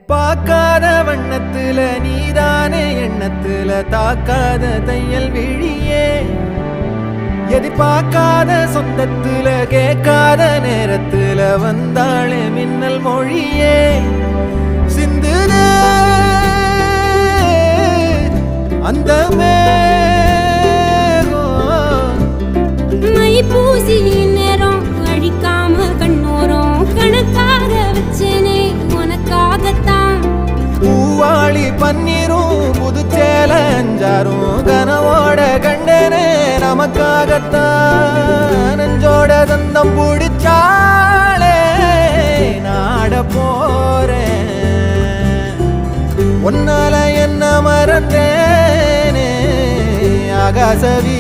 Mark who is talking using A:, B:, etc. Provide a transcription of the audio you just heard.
A: பார்க்காத வண்ணத்துல நீதானே எண்ணத்துல தாக்காத தையல் விழியே எதிர்பார்க்காத சொந்தத்துல கேட்காத நேரத்துல வந்தாளே மின்னல் மொழியே சிந்துதே அந்த
B: மை பூசி நேரம் அழிக்காம கண்ணோரம் கணக்காக வச்சேனே உனக்காகத்தான்
A: பூவாளி பன்னீரும் புதுச்சேல அஞ்சாரும் கனவோட கண்டனே நமக்காகத்தான் நெஞ்சோட தந்தம் பிடிச்சாலே நாட போறேன் ஒன்னால என்ன மறந்தேனே ஆகாச வீ